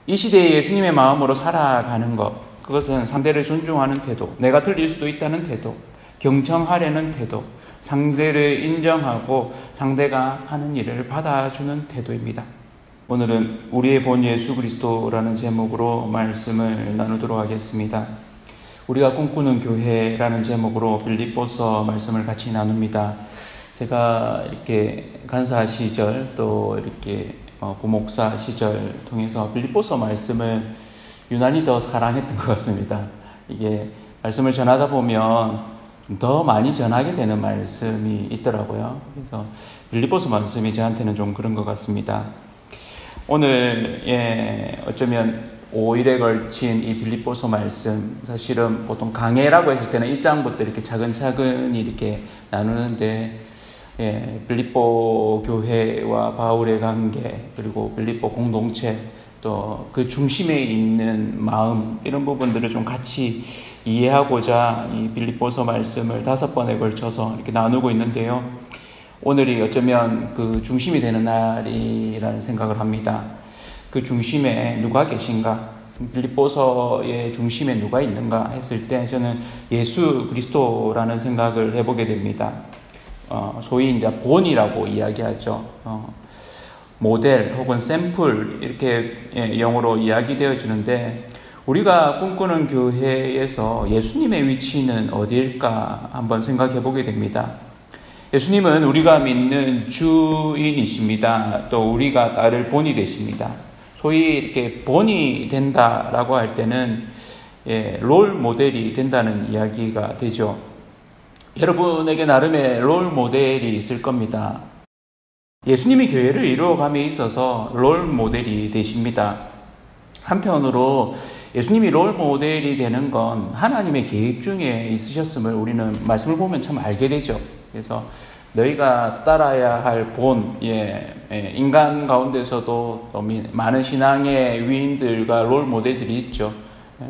이 시대에 예수님의 마음으로 살아가는 것, 그것은 상대를 존중하는 태도, 내가 틀릴 수도 있다는 태도, 경청하려는 태도, 상대를 인정하고 상대가 하는 일을 받아주는 태도입니다. 오늘은 우리의 본 예수 그리스도라는 제목으로 말씀을 나누도록 하겠습니다. 우리가 꿈꾸는 교회라는 제목으로 빌립보서 말씀을 같이 나눕니다. 제가 이렇게 간사 시절 또 이렇게 부목사 시절 통해서 빌립보서 말씀을 유난히 더 사랑했던 것 같습니다. 이게 말씀을 전하다 보면 더 많이 전하게 되는 말씀이 있더라고요. 그래서 빌립보서 말씀이 저한테는 좀 그런 것 같습니다. 오늘 어쩌면 5일에 걸친 이 빌립보서 말씀, 사실은 보통 강해라고 했을 때는 1장부터 이렇게 차근차근히 이렇게 나누는데, 빌립보 교회와 바울의 관계, 그리고 빌립보 공동체, 또 그 중심에 있는 마음, 이런 부분들을 좀 같이 이해하고자 이 빌립보서 말씀을 5번에 걸쳐서 이렇게 나누고 있는데요. 오늘이 어쩌면 그 중심이 되는 날이라는 생각을 합니다. 그 중심에 누가 계신가? 빌립보서의 중심에 누가 있는가 했을 때 저는 예수 그리스도라는 생각을 해보게 됩니다. 소위 이제 본이라고 이야기하죠. 모델 혹은 샘플 이렇게 영어로 이야기되어지는데, 우리가 꿈꾸는 교회에서 예수님의 위치는 어디일까 한번 생각해 보게 됩니다. 예수님은 우리가 믿는 주인이십니다. 또 우리가 따를 본이 되십니다. 소위 이렇게 본이 된다라고 할 때는 롤 모델이 된다는 이야기가 되죠. 여러분에게 나름의 롤 모델이 있을 겁니다. 예수님이 교회를 이루어감에 있어서 롤 모델이 되십니다. 한편으로 예수님이 롤 모델이 되는 건 하나님의 계획 중에 있으셨음을 우리는 말씀을 보면 참 알게 되죠. 그래서 너희가 따라야 할 본, 인간 가운데서도 또 많은 신앙의 위인들과 롤 모델들이 있죠.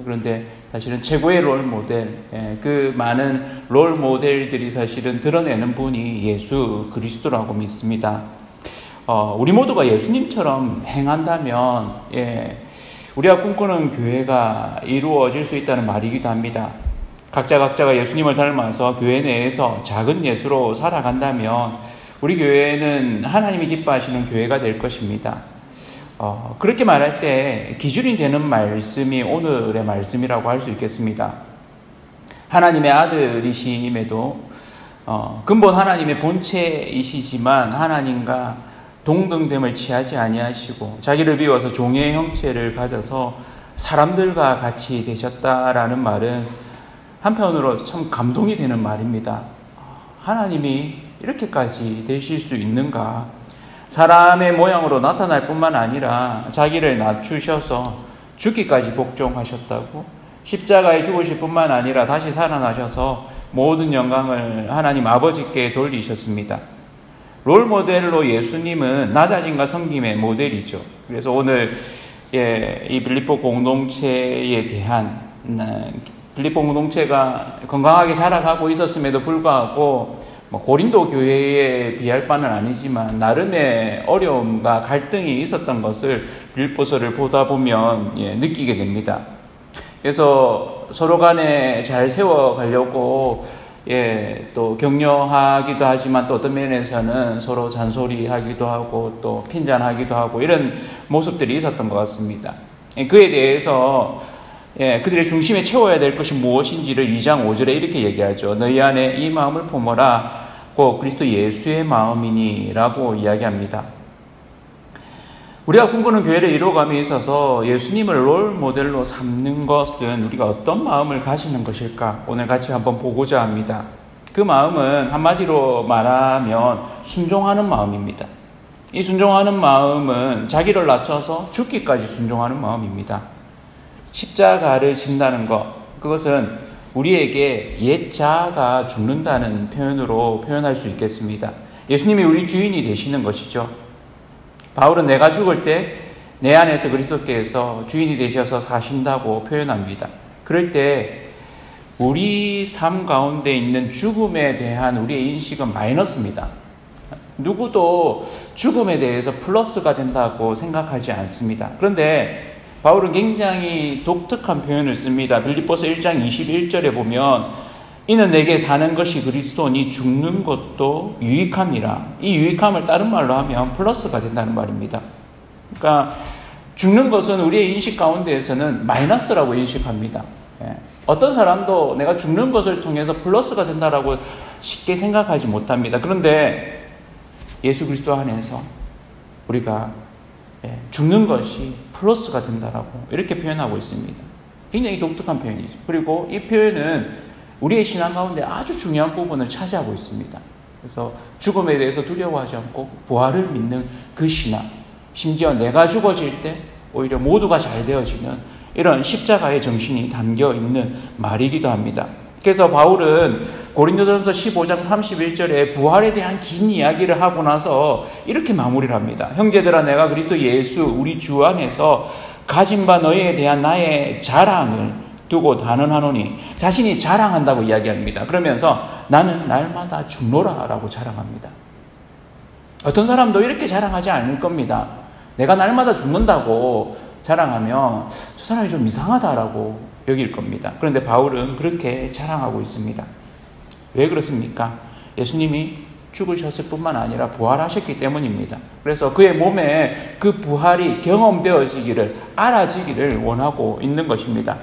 그런데 사실은 최고의 롤 모델, 그 많은 롤 모델들이 사실은 드러내는 분이 예수 그리스도라고 믿습니다. 우리 모두가 예수님처럼 행한다면, 우리가 꿈꾸는 교회가 이루어질 수 있다는 말이기도 합니다. 각자가 예수님을 닮아서 교회 내에서 작은 예수로 살아간다면 우리 교회는 하나님이 기뻐하시는 교회가 될 것입니다. 그렇게 말할 때 기준이 되는 말씀이 오늘의 말씀이라고 할 수 있겠습니다. 하나님의 아들이심에도 근본 하나님의 본체이시지만 하나님과 동등됨을 취하지 아니하시고 자기를 비워서 종의 형체를 가져서 사람들과 같이 되셨다라는 말은 한편으로 참 감동이 되는 말입니다. 하나님이 이렇게까지 되실 수 있는가? 사람의 모양으로 나타날 뿐만 아니라 자기를 낮추셔서 죽기까지 복종하셨다고, 십자가에 죽으실 뿐만 아니라 다시 살아나셔서 모든 영광을 하나님 아버지께 돌리셨습니다. 롤모델로 예수님은 낮아짐과 섬김의 모델이죠. 그래서 오늘 이 빌립보 공동체에 대한, 빌립보 공동체가 건강하게 자라가고 있었음에도 불구하고 고린도 교회에 비할 바는 아니지만 나름의 어려움과 갈등이 있었던 것을 빌립보서를 보다 보면 느끼게 됩니다. 그래서 서로 간에 잘 세워가려고 또 격려하기도 하지만 또 어떤 면에서는 서로 잔소리하기도 하고 또 핀잔하기도 하고 이런 모습들이 있었던 것 같습니다. 그에 대해서 그들의 중심에 채워야 될 것이 무엇인지를 2장 5절에 이렇게 얘기하죠. 너희 안에 이 마음을 품어라. 곧 그리스도 예수의 마음이니 라고 이야기합니다. 우리가 꿈꾸는 교회를 이루어감에 있어서 예수님을 롤 모델로 삼는 것은 우리가 어떤 마음을 가지는 것일까? 오늘 같이 한번 보고자 합니다. 그 마음은 한마디로 말하면 순종하는 마음입니다. 이 순종하는 마음은 자기를 낮춰서 죽기까지 순종하는 마음입니다. 십자가를 진다는 것, 그것은 우리에게 옛 자아가 죽는다는 표현으로 표현할 수 있겠습니다. 예수님이 우리 주인이 되시는 것이죠. 바울은 내가 죽을 때 내 안에서 그리스도께서 주인이 되셔서 사신다고 표현합니다. 그럴 때 우리 삶 가운데 있는 죽음에 대한 우리의 인식은 마이너스입니다. 누구도 죽음에 대해서 플러스가 된다고 생각하지 않습니다. 그런데 바울은 굉장히 독특한 표현을 씁니다. 빌립보서 1장 21절에 보면 이는 내게 사는 것이 그리스도니 죽는 것도 유익함이라. 이 유익함을 다른 말로 하면 플러스가 된다는 말입니다. 그러니까 죽는 것은 우리의 인식 가운데에서는 마이너스라고 인식합니다. 어떤 사람도 내가 죽는 것을 통해서 플러스가 된다라고 쉽게 생각하지 못합니다. 그런데 예수 그리스도 안에서 우리가 죽는 것이 플러스가 된다라고 이렇게 표현하고 있습니다. 굉장히 독특한 표현이죠. 그리고 이 표현은 우리의 신앙 가운데 아주 중요한 부분을 차지하고 있습니다. 그래서 죽음에 대해서 두려워하지 않고 부활을 믿는 그 신앙, 심지어 내가 죽어질 때 오히려 모두가 잘 되어지는 이런 십자가의 정신이 담겨 있는 말이기도 합니다. 그래서 바울은 고린도전서 15장 31절에 부활에 대한 긴 이야기를 하고 나서 이렇게 마무리를 합니다. 형제들아 내가 그리스도 예수 우리 주 안에서 가진 바 너희에 대한 나의 자랑을 두고 단언하노니 자신이 자랑한다고 이야기합니다. 그러면서 나는 날마다 죽노라 라고 자랑합니다. 어떤 사람도 이렇게 자랑하지 않을 겁니다. 내가 날마다 죽는다고 자랑하면 저 사람이 좀 이상하다라고 여길 겁니다. 그런데 바울은 그렇게 자랑하고 있습니다. 왜 그렇습니까? 예수님이 죽으셨을 뿐만 아니라 부활하셨기 때문입니다. 그래서 그의 몸에 그 부활이 경험되어지기를, 알아지기를 원하고 있는 것입니다.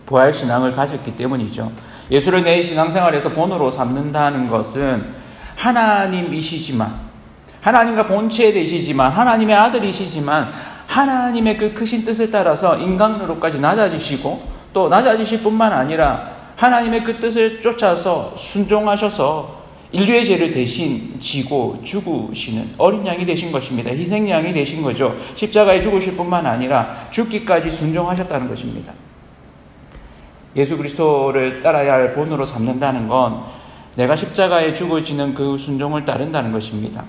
부활 신앙을 가졌기 때문이죠. 예수를 내 신앙생활에서 본으로 삼는다는 것은 하나님이시지만, 하나님과 본체 되시지만, 하나님의 아들이시지만 하나님의 그 크신 뜻을 따라서 인간으로까지 낮아지시고 또 낮아지실 뿐만 아니라 하나님의 그 뜻을 쫓아서 순종하셔서 인류의 죄를 대신 지고 죽으시는 어린 양이 되신 것입니다. 희생양이 되신 거죠. 십자가에 죽으실 뿐만 아니라 죽기까지 순종하셨다는 것입니다. 예수 그리스도를 따라야 할 본으로 삼는다는 건 내가 십자가에 죽어지는 그 순종을 따른다는 것입니다.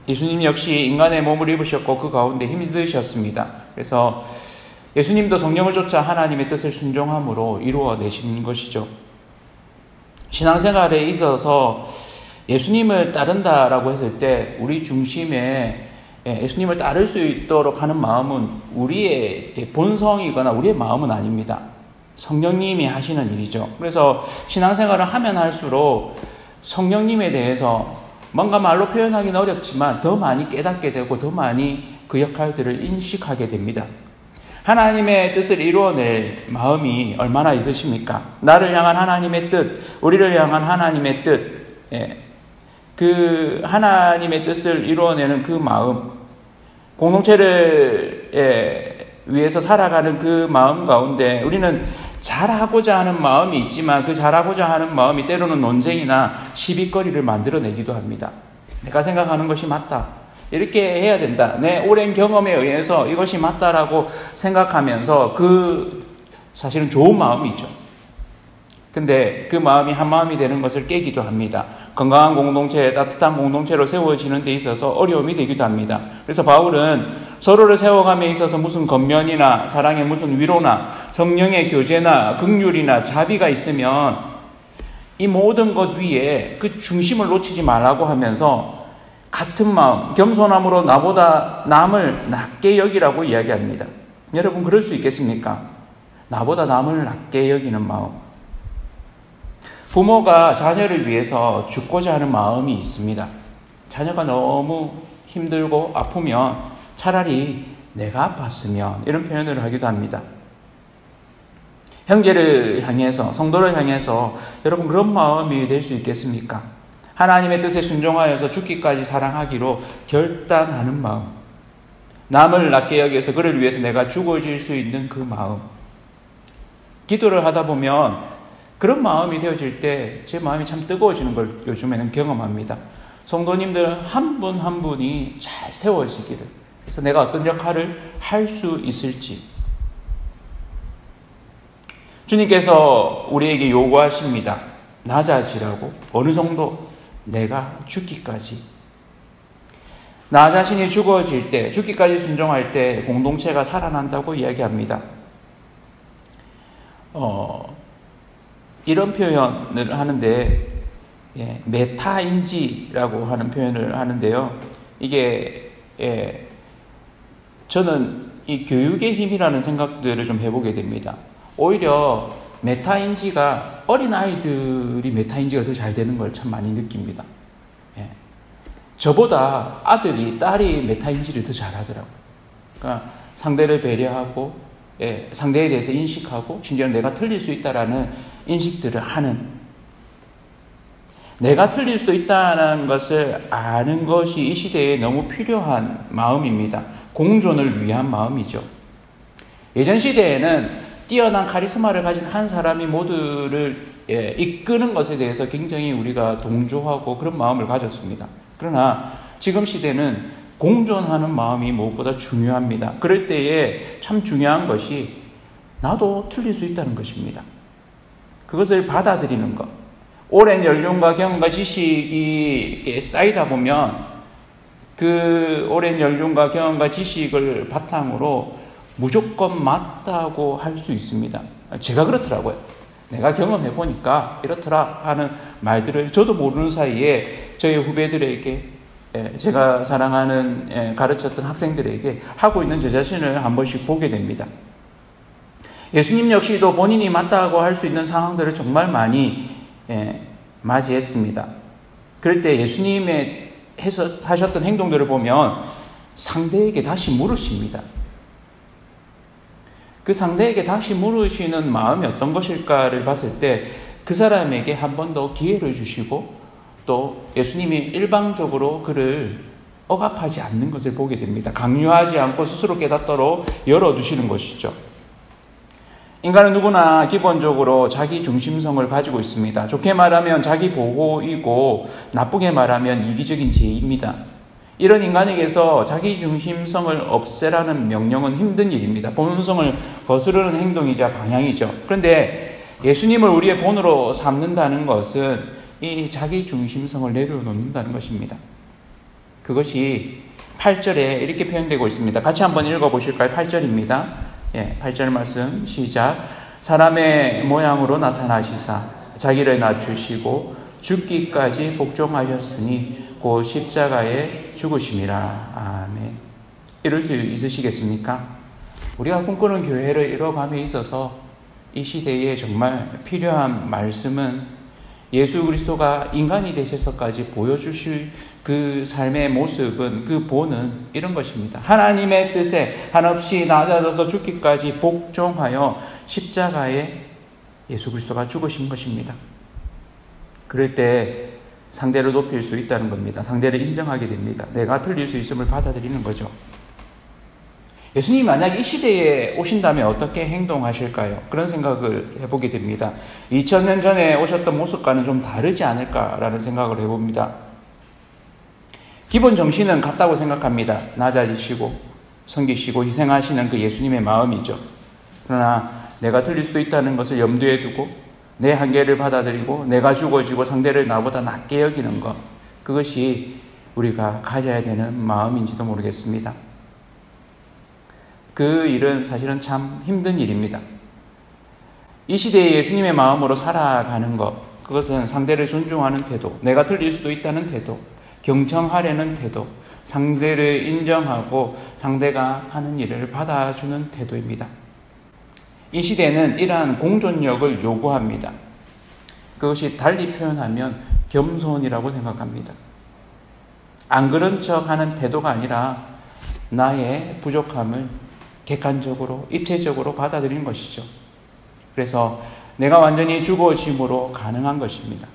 예수님 역시 인간의 몸을 입으셨고 그 가운데 힘드셨습니다. 그래서 예수님도 성령을 쫓아 하나님의 뜻을 순종함으로 이루어내신 것이죠. 신앙생활에 있어서 예수님을 따른다라고 했을 때 우리 중심에 예수님을 따를 수 있도록 하는 마음은 우리의 본성이거나 우리의 마음은 아닙니다. 성령님이 하시는 일이죠. 그래서 신앙생활을 하면 할수록 성령님에 대해서 뭔가 말로 표현하기는 어렵지만 더 많이 깨닫게 되고 더 많이 그 역할들을 인식하게 됩니다. 하나님의 뜻을 이루어낼 마음이 얼마나 있으십니까? 나를 향한 하나님의 뜻, 우리를 향한 하나님의 뜻, 그 하나님의 뜻을 이루어내는 그 마음, 공동체를 위해서 살아가는 그 마음 가운데 우리는 잘하고자 하는 마음이 있지만 그 잘하고자 하는 마음이 때로는 논쟁이나 시비거리를 만들어내기도 합니다. 내가 생각하는 것이 맞다. 이렇게 해야 된다. 내 오랜 경험에 의해서 이것이 맞다라고 생각하면서 그 사실은 좋은 마음이 있죠. 근데 그 마음이 한 마음이 되는 것을 깨기도 합니다. 건강한 공동체, 따뜻한 공동체로 세워지는 데 있어서 어려움이 되기도 합니다. 그래서 바울은 서로를 세워감에 있어서 무슨 겉면이나 사랑의 무슨 위로나 성령의 교제나 긍휼이나 자비가 있으면 이 모든 것 위에 그 중심을 놓치지 말라고 하면서 같은 마음, 겸손함으로 나보다 남을 낮게 여기라고 이야기합니다. 여러분 그럴 수 있겠습니까? 나보다 남을 낮게 여기는 마음. 부모가 자녀를 위해서 죽고자 하는 마음이 있습니다. 자녀가 너무 힘들고 아프면 차라리 내가 아팠으면 이런 표현을 하기도 합니다. 형제를 향해서, 성도를 향해서 여러분 그런 마음이 될 수 있겠습니까? 하나님의 뜻에 순종하여서 죽기까지 사랑하기로 결단하는 마음, 남을 낮게 여기서 그를 위해서 내가 죽어질 수 있는 그 마음. 기도를 하다 보면 그런 마음이 되어질 때 제 마음이 참 뜨거워지는 걸 요즘에는 경험합니다. 성도님들 한 분 한 분이 잘 세워지기를, 그래서 내가 어떤 역할을 할 수 있을지 주님께서 우리에게 요구하십니다. 낮아지라고. 어느 정도? 내가 죽기까지. 나 자신이 죽어질 때, 죽기까지 순종할 때 공동체가 살아난다고 이야기합니다. 이런 표현을 하는데, 메타인지라고 하는 표현을 하는데요. 이게, 저는 이 교육의 힘이라는 생각들을 좀 해보게 됩니다. 오히려 메타인지가 어린아이들이 메타인지가 더 잘 되는 걸 참 많이 느낍니다. 예. 저보다 아들이, 딸이 메타인지를 더 잘하더라고요. 그러니까 상대를 배려하고, 예, 상대에 대해서 인식하고, 심지어 내가 틀릴 수 있다라는 인식들을 하는, 내가 틀릴 수도 있다는 것을 아는 것이 이 시대에 너무 필요한 마음입니다. 공존을 위한 마음이죠. 예전 시대에는 뛰어난 카리스마를 가진 한 사람이 모두를 이끄는 것에 대해서 굉장히 우리가 동조하고 그런 마음을 가졌습니다. 그러나 지금 시대는 공존하는 마음이 무엇보다 중요합니다. 그럴 때에 참 중요한 것이 나도 틀릴 수 있다는 것입니다. 그것을 받아들이는 것. 오랜 연륜과 경험과 지식이 쌓이다 보면 그 오랜 연륜과 경험과 지식을 바탕으로 무조건 맞다고 할 수 있습니다. 제가 그렇더라고요. 내가 경험해 보니까 이렇더라 하는 말들을 저도 모르는 사이에 저희 후배들에게, 제가 사랑하는 가르쳤던 학생들에게 하고 있는 저 자신을 한 번씩 보게 됩니다. 예수님 역시도 본인이 맞다고 할 수 있는 상황들을 정말 많이 맞이했습니다. 그럴 때 예수님의 하셨던 행동들을 보면 상대에게 다시 물으십니다. 그 상대에게 다시 물으시는 마음이 어떤 것일까를 봤을 때 그 사람에게 한 번 더 기회를 주시고 또 예수님이 일방적으로 그를 억압하지 않는 것을 보게 됩니다. 강요하지 않고 스스로 깨닫도록 열어두시는 것이죠. 인간은 누구나 기본적으로 자기 중심성을 가지고 있습니다. 좋게 말하면 자기 보호이고 나쁘게 말하면 이기적인 죄입니다. 이런 인간에게서 자기 중심성을 없애라는 명령은 힘든 일입니다. 본성을 거스르는 행동이자 방향이죠. 그런데 예수님을 우리의 본으로 삼는다는 것은 이 자기 중심성을 내려놓는다는 것입니다. 그것이 8절에 이렇게 표현되고 있습니다. 같이 한번 읽어보실까요? 8절입니다. 8절 말씀 시작. 사람의 모양으로 나타나시사 자기를 낮추시고 죽기까지 복종하셨으니 곧 십자가에 죽으심이라. 아멘. 이럴 수 있으시겠습니까? 우리가 꿈꾸는 교회를 이뤄감에 있어서 이 시대에 정말 필요한 말씀은 예수 그리스도가 인간이 되셔서까지 보여주실 그 삶의 모습은, 그 본은 이런 것입니다. 하나님의 뜻에 한없이 낮아져서 죽기까지 복종하여 십자가에 예수 그리스도가 죽으신 것입니다. 그럴 때 상대를 높일 수 있다는 겁니다. 상대를 인정하게 됩니다. 내가 틀릴 수 있음을 받아들이는 거죠. 예수님이 만약 이 시대에 오신다면 어떻게 행동하실까요? 그런 생각을 해보게 됩니다. 2000년 전에 오셨던 모습과는 좀 다르지 않을까라는 생각을 해봅니다. 기본 정신은 같다고 생각합니다. 낮아지시고 섬기시고 희생하시는 그 예수님의 마음이죠. 그러나 내가 틀릴 수도 있다는 것을 염두에 두고 내 한계를 받아들이고 내가 죽어지고 상대를 나보다 낮게 여기는 것, 그것이 우리가 가져야 되는 마음인지도 모르겠습니다. 그 일은 사실은 참 힘든 일입니다. 이 시대에 예수님의 마음으로 살아가는 것, 그것은 상대를 존중하는 태도, 내가 틀릴 수도 있다는 태도, 경청하려는 태도, 상대를 인정하고 상대가 하는 일을 받아주는 태도입니다. 이 시대는 이러한 공존력을 요구합니다. 그것이 달리 표현하면 겸손이라고 생각합니다. 안 그런 척하는 태도가 아니라 나의 부족함을 객관적으로, 입체적으로 받아들이는 것이죠. 그래서 내가 완전히 죽어짐으로 가능한 것입니다.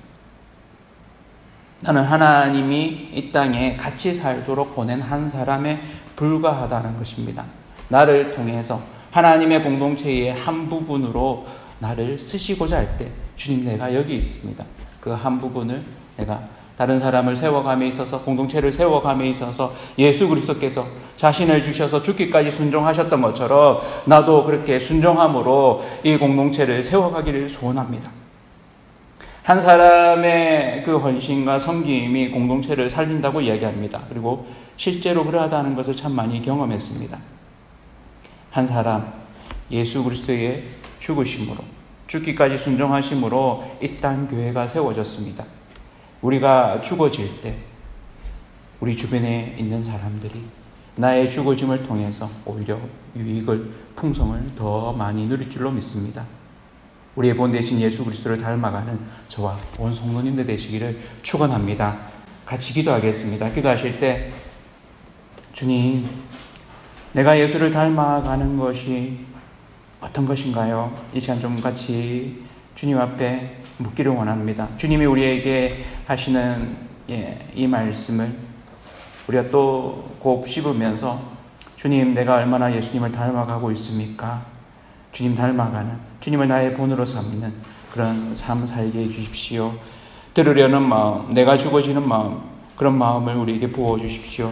나는 하나님이 이 땅에 같이 살도록 보낸 한 사람에 불과하다는 것입니다. 나를 통해서 하나님의 공동체의 한 부분으로 나를 쓰시고자 할 때 주님, 내가 여기 있습니다. 그 한 부분을 내가 다른 사람을 세워감에 있어서, 공동체를 세워감에 있어서 예수 그리스도께서 자신을 주셔서 죽기까지 순종하셨던 것처럼 나도 그렇게 순종함으로 이 공동체를 세워가기를 소원합니다. 한 사람의 그 헌신과 섬김이 공동체를 살린다고 이야기합니다. 그리고 실제로 그러하다는 것을 참 많이 경험했습니다. 한 사람, 예수 그리스도의 죽으심으로, 죽기까지 순종하심으로 이 땅 교회가 세워졌습니다. 우리가 죽어질 때 우리 주변에 있는 사람들이 나의 죽어짐을 통해서 오히려 유익을, 풍성을 더 많이 누릴 줄로 믿습니다. 우리의 본 대신 예수 그리스도를 닮아가는 저와 온 성도님들 되시기를 축원합니다. 같이 기도하겠습니다. 기도하실 때 주님, 내가 예수를 닮아가는 것이 어떤 것인가요? 이 시간 좀 같이 주님 앞에 묻기를 원합니다. 주님이 우리에게 하시는 이 말씀을 우리가 또 곱 씹으면서 주님, 내가 얼마나 예수님을 닮아가고 있습니까? 주님 닮아가는, 주님을 나의 본으로 삼는 그런 삶 살게 해주십시오. 들으려는 마음, 내가 죽어지는 마음, 그런 마음을 우리에게 부어주십시오.